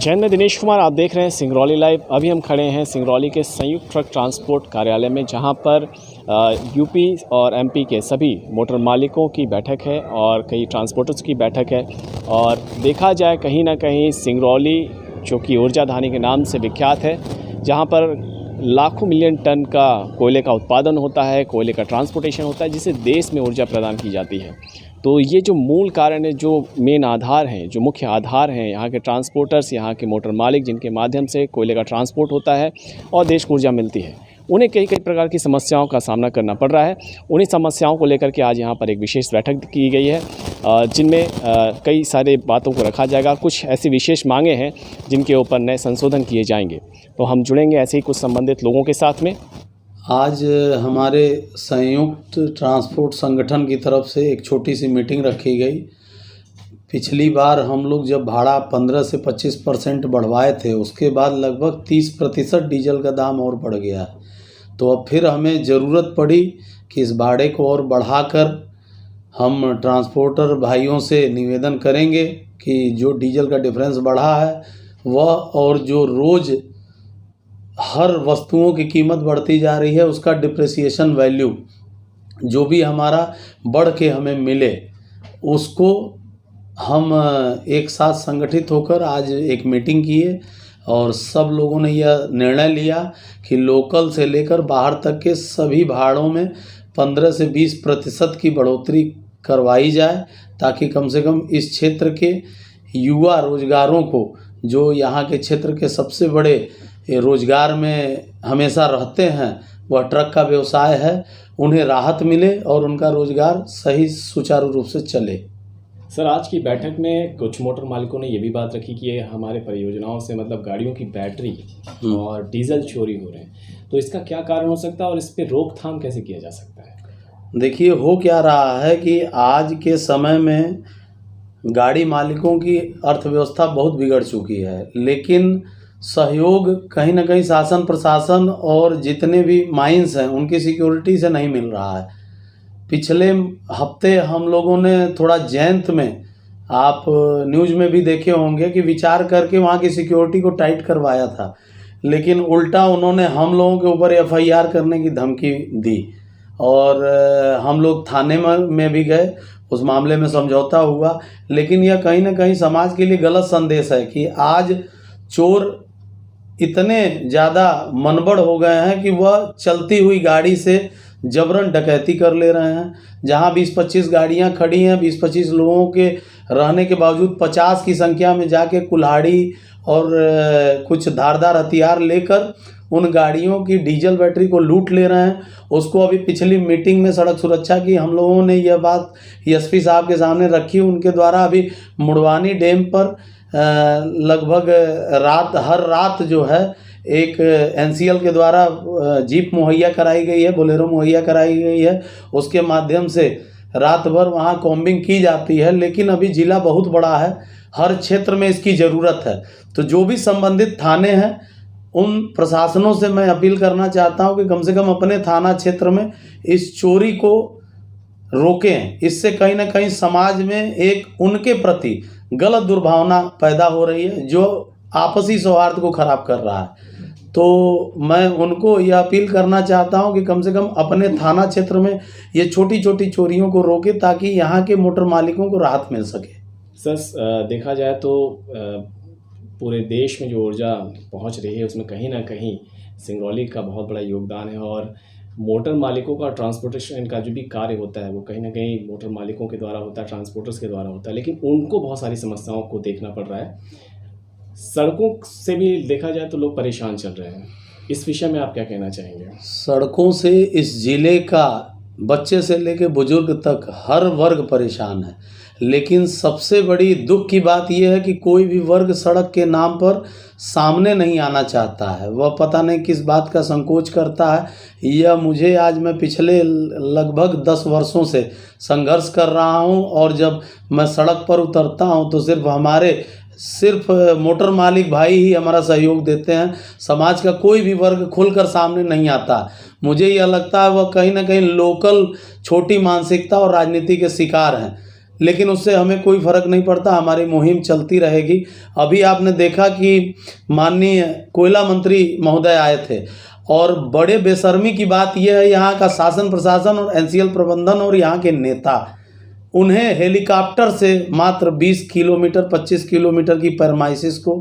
जैन में दिनेश कुमार, आप देख रहे हैं सिंगरौली लाइव। अभी हम खड़े हैं सिंगरौली के संयुक्त ट्रक ट्रांसपोर्ट कार्यालय में, जहां पर यूपी और एमपी के सभी मोटर मालिकों की बैठक है और कई ट्रांसपोर्टर्स की बैठक है। और देखा जाए कहीं ना कहीं सिंगरौली जो कि ऊर्जा धानी के नाम से विख्यात है, जहां पर लाखों मिलियन टन का कोयले का उत्पादन होता है, कोयले का ट्रांसपोर्टेशन होता है, जिससे देश में ऊर्जा प्रदान की जाती है। तो ये जो मूल कारण है, जो मेन आधार हैं, जो मुख्य आधार हैं, यहाँ के ट्रांसपोर्टर्स, यहाँ के मोटर मालिक, जिनके माध्यम से कोयले का ट्रांसपोर्ट होता है और देश को ऊर्जा मिलती है, उन्हें कई कई प्रकार की समस्याओं का सामना करना पड़ रहा है। उन्हीं समस्याओं को लेकर के आज यहाँ पर एक विशेष बैठक की गई है, जिनमें कई सारे बातों को रखा जाएगा। कुछ ऐसी विशेष मांगे हैं जिनके ऊपर नए संशोधन किए जाएंगे। तो हम जुड़ेंगे ऐसे ही कुछ संबंधित लोगों के साथ में। आज हमारे संयुक्त ट्रांसपोर्ट संगठन की तरफ से एक छोटी सी मीटिंग रखी गई। पिछली बार हम लोग जब भाड़ा 15 से 25% बढ़वाए थे, उसके बाद लगभग 30% डीजल का दाम और बढ़ गया। तो अब फिर हमें ज़रूरत पड़ी कि इस भाड़े को और बढ़ाकर हम ट्रांसपोर्टर भाइयों से निवेदन करेंगे कि जो डीजल का डिफरेंस बढ़ा है वह, और जो रोज़ हर वस्तुओं की कीमत बढ़ती जा रही है, उसका डिप्रिसिएशन वैल्यू जो भी हमारा बढ़ के हमें मिले, उसको हम एक साथ संगठित होकर आज एक मीटिंग किए और सब लोगों ने यह निर्णय लिया कि लोकल से लेकर बाहर तक के सभी भाड़ों में 15 से 20% की बढ़ोतरी करवाई जाए, ताकि कम से कम इस क्षेत्र के युवा रोजगारों को, जो यहाँ के क्षेत्र के सबसे बड़े रोजगार में हमेशा रहते हैं, वह ट्रक का व्यवसाय है, उन्हें राहत मिले और उनका रोजगार सही सुचारू रूप से चले। सर, आज की बैठक में कुछ मोटर मालिकों ने ये भी बात रखी कि हमारे परियोजनाओं से मतलब गाड़ियों की बैटरी और डीजल चोरी हो रहे हैं, तो इसका क्या कारण हो सकता है और इस पर रोकथाम कैसे किया जा सकता है? देखिए, हो क्या रहा है कि आज के समय में गाड़ी मालिकों की अर्थव्यवस्था बहुत बिगड़ चुकी है, लेकिन सहयोग कहीं ना कहीं शासन प्रशासन और जितने भी माइंस हैं उनकी सिक्योरिटी से नहीं मिल रहा है। पिछले हफ्ते हम लोगों ने थोड़ा जैंत में, आप न्यूज़ में भी देखे होंगे, कि विचार करके वहाँ की सिक्योरिटी को टाइट करवाया था, लेकिन उल्टा उन्होंने हम लोगों के ऊपर FIR करने की धमकी दी और हम लोग थाने में भी गए, उस मामले में समझौता हुआ। लेकिन यह कहीं ना कहीं समाज के लिए गलत संदेश है कि आज चोर इतने ज़्यादा मनबड़ हो गए हैं कि वह चलती हुई गाड़ी से जबरन डकैती कर ले रहे हैं। जहां 20-25 गाड़ियां खड़ी हैं, 20-25 लोगों के रहने के बावजूद 50 की संख्या में जाके कुल्हाड़ी और कुछ धारदार हथियार लेकर उन गाड़ियों की डीजल बैटरी को लूट ले रहे हैं। उसको अभी पिछली मीटिंग में सड़क सुरक्षा की हम लोगों ने यह बात SP साहब के सामने रखी। उनके द्वारा अभी मुड़वानी डैम पर लगभग हर रात जो है एक NCL के द्वारा जीप मुहैया कराई गई है, बोलेरो मुहैया कराई गई है, उसके माध्यम से रात भर वहाँ कॉम्बिंग की जाती है। लेकिन अभी ज़िला बहुत बड़ा है, हर क्षेत्र में इसकी ज़रूरत है। तो जो भी संबंधित थाने हैं, उन प्रशासनों से मैं अपील करना चाहता हूँ कि कम से कम अपने थाना क्षेत्र में इस चोरी को रोकें। इससे कहीं ना कहीं समाज में एक उनके प्रति गलत दुर्भावना पैदा हो रही है, जो आपसी सौहार्द को खराब कर रहा है। तो मैं उनको यह अपील करना चाहता हूं कि कम से कम अपने थाना क्षेत्र में ये छोटी छोटी चोरियों को रोके, ताकि यहाँ के मोटर मालिकों को राहत मिल सके। सर, देखा जाए तो पूरे देश में जो ऊर्जा पहुँच रही है, उसमें कहीं ना कहीं सिंगरौली का बहुत बड़ा योगदान है। और मोटर मालिकों का ट्रांसपोर्टेशन का जो भी कार्य होता है, वो कहीं ना कहीं मोटर मालिकों के द्वारा होता है, ट्रांसपोर्टर्स के द्वारा होता है, लेकिन उनको बहुत सारी समस्याओं को देखना पड़ रहा है। सड़कों से भी देखा जाए तो लोग परेशान चल रहे हैं। इस विषय में आप क्या कहना चाहेंगे? सड़कों से इस ज़िले का बच्चे से लेकर बुजुर्ग तक हर वर्ग परेशान है, लेकिन सबसे बड़ी दुख की बात यह है कि कोई भी वर्ग सड़क के नाम पर सामने नहीं आना चाहता है। वह पता नहीं किस बात का संकोच करता है। यह मुझे आज, मैं पिछले लगभग 10 वर्षों से संघर्ष कर रहा हूं, और जब मैं सड़क पर उतरता हूं तो सिर्फ मोटर मालिक भाई ही हमारा सहयोग देते हैं। समाज का कोई भी वर्ग खुलकर सामने नहीं आता। मुझे यह लगता है वह कहीं ना कहीं लोकल छोटी मानसिकता और राजनीति के शिकार हैं। लेकिन उससे हमें कोई फ़र्क नहीं पड़ता, हमारी मुहिम चलती रहेगी। अभी आपने देखा कि माननीय कोयला मंत्री महोदय आए थे, और बड़े बेशर्मी की बात यह है, यहाँ का शासन प्रशासन और एनसीएल प्रबंधन और यहाँ के नेता उन्हें हेलीकॉप्टर से मात्र 20 किलोमीटर 25 किलोमीटर की पैरमाइसिस को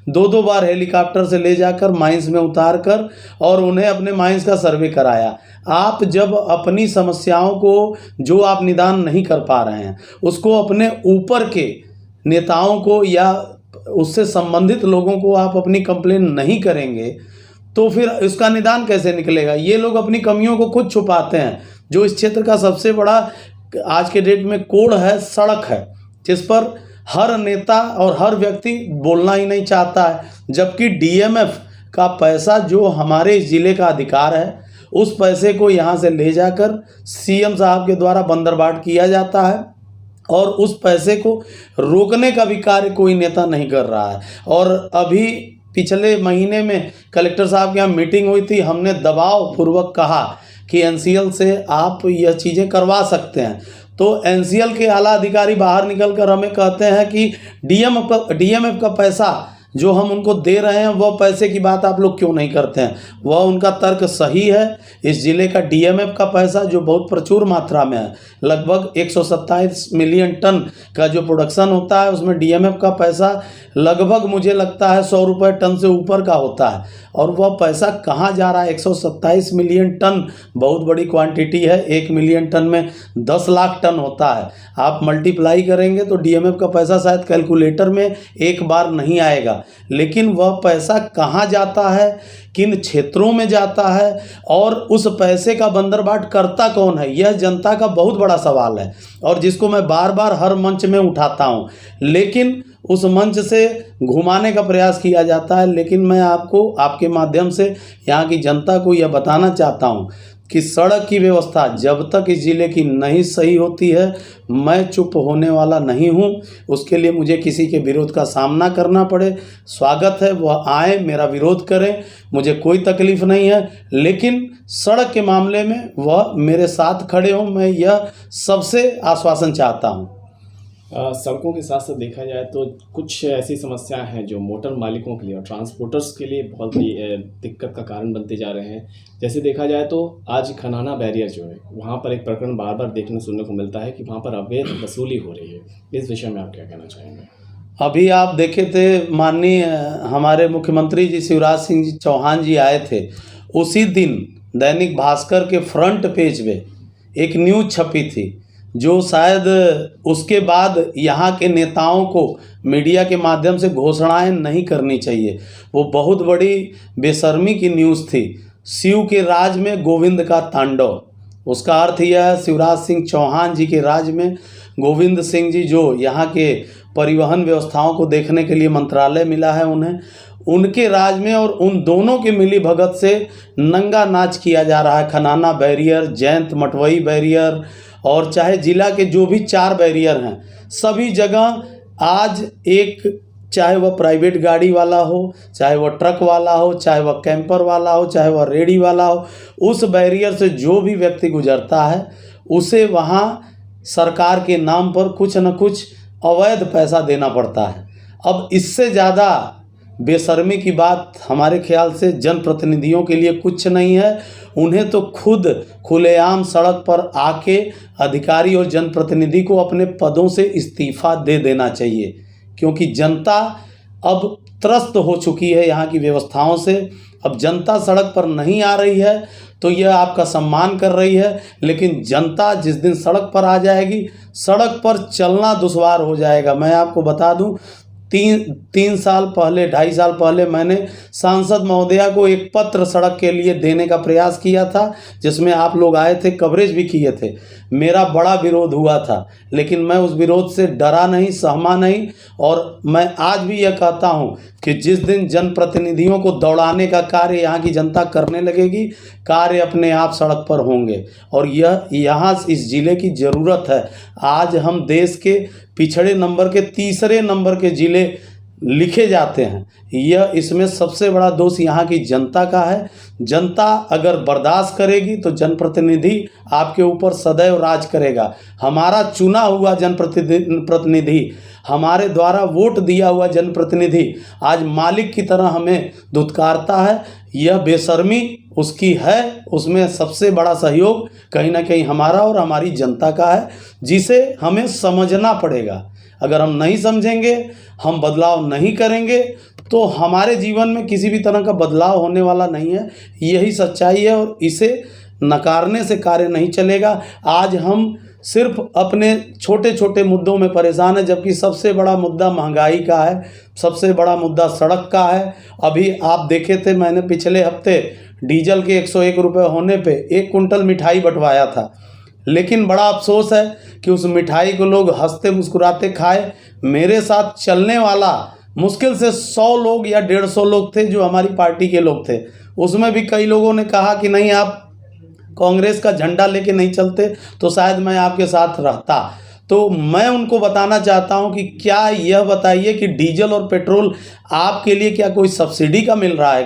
2-2 बार हेलीकॉप्टर से ले जाकर माइंस में उतार कर और उन्हें अपने माइंस का सर्वे कराया। आप जब अपनी समस्याओं को जो आप निदान नहीं कर पा रहे हैं उसको अपने ऊपर के नेताओं को या उससे संबंधित लोगों को आप अपनी कंप्लेन नहीं करेंगे तो फिर इसका निदान कैसे निकलेगा। ये लोग अपनी कमियों को खुद छुपाते हैं। जो इस क्षेत्र का सबसे बड़ा आज के डेट में कोड़ है, सड़क है, जिस पर हर नेता और हर व्यक्ति बोलना ही नहीं चाहता है, जबकि डीएमएफ का पैसा जो हमारे ज़िले का अधिकार है उस पैसे को यहाँ से ले जाकर सीएम साहब के द्वारा बंदरबाट किया जाता है और उस पैसे को रोकने का भी कार्य कोई नेता नहीं कर रहा है। और अभी पिछले महीने में कलेक्टर साहब के यहाँ मीटिंग हुई थी, हमने दबाव पूर्वक कहा कि एनसीएल से आप यह चीज़ें करवा सकते हैं, तो एनसीएल के आला अधिकारी बाहर निकलकर हमें कहते हैं कि डीएमएफ का पैसा जो हम उनको दे रहे हैं वह पैसे की बात आप लोग क्यों नहीं करते हैं। वह उनका तर्क सही है। इस ज़िले का डीएमएफ का पैसा जो बहुत प्रचुर मात्रा में है, लगभग 127 मिलियन टन का जो प्रोडक्शन होता है उसमें डीएमएफ का पैसा लगभग मुझे लगता है 100 रुपये टन से ऊपर का होता है। और वह पैसा कहाँ जा रहा है? 127 मिलियन टन बहुत बड़ी क्वांटिटी है। 1 मिलियन टन में 10 लाख टन होता है। आप मल्टीप्लाई करेंगे तो डीएमएफ का पैसा शायद कैलकुलेटर में एक बार नहीं आएगा, लेकिन वह पैसा कहाँ जाता है, किन क्षेत्रों में जाता है और उस पैसे का बंदरबाट करता कौन है, यह जनता का बहुत बड़ा सवाल है और जिसको मैं बार बार हर मंच में उठाता हूँ, लेकिन उस मंच से घुमाने का प्रयास किया जाता है। लेकिन मैं आपको आपके माध्यम से यहाँ की जनता को यह बताना चाहता हूँ कि सड़क की व्यवस्था जब तक इस ज़िले की नहीं सही होती है मैं चुप होने वाला नहीं हूँ। उसके लिए मुझे किसी के विरोध का सामना करना पड़े, स्वागत है, वह आए, मेरा विरोध करें, मुझे कोई तकलीफ़ नहीं है, लेकिन सड़क के मामले में वह मेरे साथ खड़े हों, मैं यह सबसे आश्वासन चाहता हूँ। सड़कों के साथ साथ देखा जाए तो कुछ ऐसी समस्याएं हैं जो मोटर मालिकों के लिए और ट्रांसपोर्टर्स के लिए बहुत बड़ी दिक्कत का कारण बनते जा रहे हैं। जैसे देखा जाए तो आज खनाना बैरियर जो है वहाँ पर एक प्रकरण बार बार देखने सुनने को मिलता है कि वहाँ पर अवैध वसूली हो रही है। इस विषय में आप क्या कहना चाहेंगे? अभी आप देखे थे माननीय हमारे मुख्यमंत्री जी शिवराज सिंह चौहान जी आए थे, उसी दिन दैनिक भास्कर के फ्रंट पेज पे एक न्यूज़ छपी थी जो शायद उसके बाद यहाँ के नेताओं को मीडिया के माध्यम से घोषणाएं नहीं करनी चाहिए। वो बहुत बड़ी बेशर्मी की न्यूज़ थी। शिव के राज में गोविंद का तांडव, उसका अर्थ यह है शिवराज सिंह चौहान जी के राज में गोविंद सिंह जी जो यहाँ के परिवहन व्यवस्थाओं को देखने के लिए मंत्रालय मिला है उन्हें, उनके राज में और उन दोनों के मिली भगत से नंगा नाच किया जा रहा है। खनाना बैरियर, जयंत मटवई बैरियर और चाहे जिला के जो भी 4 बैरियर हैं, सभी जगह आज एक, चाहे वह प्राइवेट गाड़ी वाला हो, चाहे वह ट्रक वाला हो, चाहे वह कैंपर वाला हो, चाहे वह रेडी वाला हो, उस बैरियर से जो भी व्यक्ति गुजरता है उसे वहाँ सरकार के नाम पर कुछ न कुछ अवैध पैसा देना पड़ता है। अब इससे ज़्यादा बेशर्मी की बात हमारे ख्याल से जनप्रतिनिधियों के लिए कुछ नहीं है। उन्हें तो खुद खुलेआम सड़क पर आके अधिकारी और जनप्रतिनिधि को अपने पदों से इस्तीफ़ा दे देना चाहिए, क्योंकि जनता अब त्रस्त हो चुकी है यहाँ की व्यवस्थाओं से। अब जनता सड़क पर नहीं आ रही है तो यह आपका सम्मान कर रही है, लेकिन जनता जिस दिन सड़क पर आ जाएगी, सड़क पर चलना दुश्वार हो जाएगा। मैं आपको बता दूं, 3 साल पहले, 2.5 साल पहले मैंने सांसद महोदया को एक पत्र सड़क के लिए देने का प्रयास किया था, जिसमें आप लोग आए थे, कवरेज भी किए थे। मेरा बड़ा विरोध हुआ था, लेकिन मैं उस विरोध से डरा नहीं, सहमा नहीं। और मैं आज भी यह कहता हूं कि जिस दिन जनप्रतिनिधियों को दौड़ाने का कार्य यहाँ की जनता करने लगेगी, कार्य अपने आप सड़क पर होंगे। और यह यहाँ इस ज़िले की ज़रूरत है। आज हम देश के पिछड़े नंबर के 3रे नंबर के ज़िले लिखे जाते हैं। यह इसमें सबसे बड़ा दोष यहाँ की जनता का है। जनता अगर बर्दाश्त करेगी तो जनप्रतिनिधि आपके ऊपर सदैव राज करेगा। हमारा चुना हुआ जनप्रतिनिधि, हमारे द्वारा वोट दिया हुआ जनप्रतिनिधि आज मालिक की तरह हमें धुतकारता है। यह बेशर्मी उसकी है, उसमें सबसे बड़ा सहयोग कहीं ना कहीं हमारा और हमारी जनता का है, जिसे हमें समझना पड़ेगा। अगर हम नहीं समझेंगे, हम बदलाव नहीं करेंगे, तो हमारे जीवन में किसी भी तरह का बदलाव होने वाला नहीं है। यही सच्चाई है और इसे नकारने से कार्य नहीं चलेगा। आज हम सिर्फ अपने छोटे छोटे मुद्दों में परेशान हैं, जबकि सबसे बड़ा मुद्दा महंगाई का है, सबसे बड़ा मुद्दा सड़क का है। अभी आप देखे थे, मैंने पिछले हफ्ते डीजल के 101 रुपये होने पे 1 कुंटल मिठाई बंटवाया था, लेकिन बड़ा अफसोस है कि उस मिठाई को लोग हंसते मुस्कुराते खाए। मेरे साथ चलने वाला मुश्किल से 100 लोग या 150 लोग थे जो हमारी पार्टी के लोग थे। उसमें भी कई लोगों ने कहा कि नहीं, आप कांग्रेस का झंडा लेके नहीं चलते तो शायद मैं आपके साथ रहता। तो मैं उनको बताना चाहता हूं कि क्या यह बताइए कि डीजल और पेट्रोल आपके लिए क्या कोई सब्सिडी का मिल रहा है?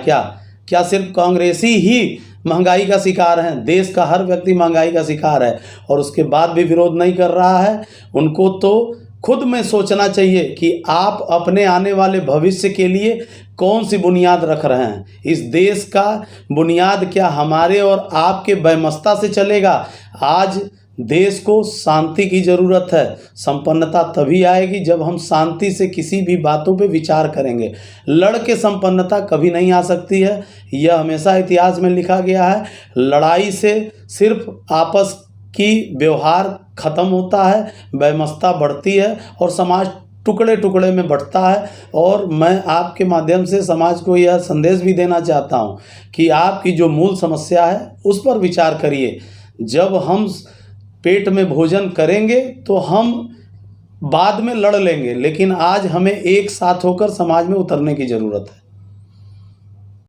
क्या सिर्फ कांग्रेसी ही महंगाई का शिकार हैं? देश का हर व्यक्ति महंगाई का शिकार है और उसके बाद भी विरोध नहीं कर रहा है। उनको तो खुद में सोचना चाहिए कि आप अपने आने वाले भविष्य के लिए कौन सी बुनियाद रख रहे हैं। इस देश का बुनियाद क्या हमारे और आपके बेमस्ता से चलेगा? आज देश को शांति की ज़रूरत है। संपन्नता तभी आएगी जब हम शांति से किसी भी बातों पे विचार करेंगे। लड़ के संपन्नता कभी नहीं आ सकती है, यह हमेशा इतिहास में लिखा गया है। लड़ाई से सिर्फ आपस की व्यवहार ख़त्म होता है, बेमस्ता बढ़ती है और समाज टुकड़े टुकड़े में बढ़ता है। और मैं आपके माध्यम से समाज को यह संदेश भी देना चाहता हूँ कि आपकी जो मूल समस्या है उस पर विचार करिए। जब हम पेट में भोजन करेंगे तो हम बाद में लड़ लेंगे, लेकिन आज हमें एक साथ होकर समाज में उतरने की ज़रूरत है।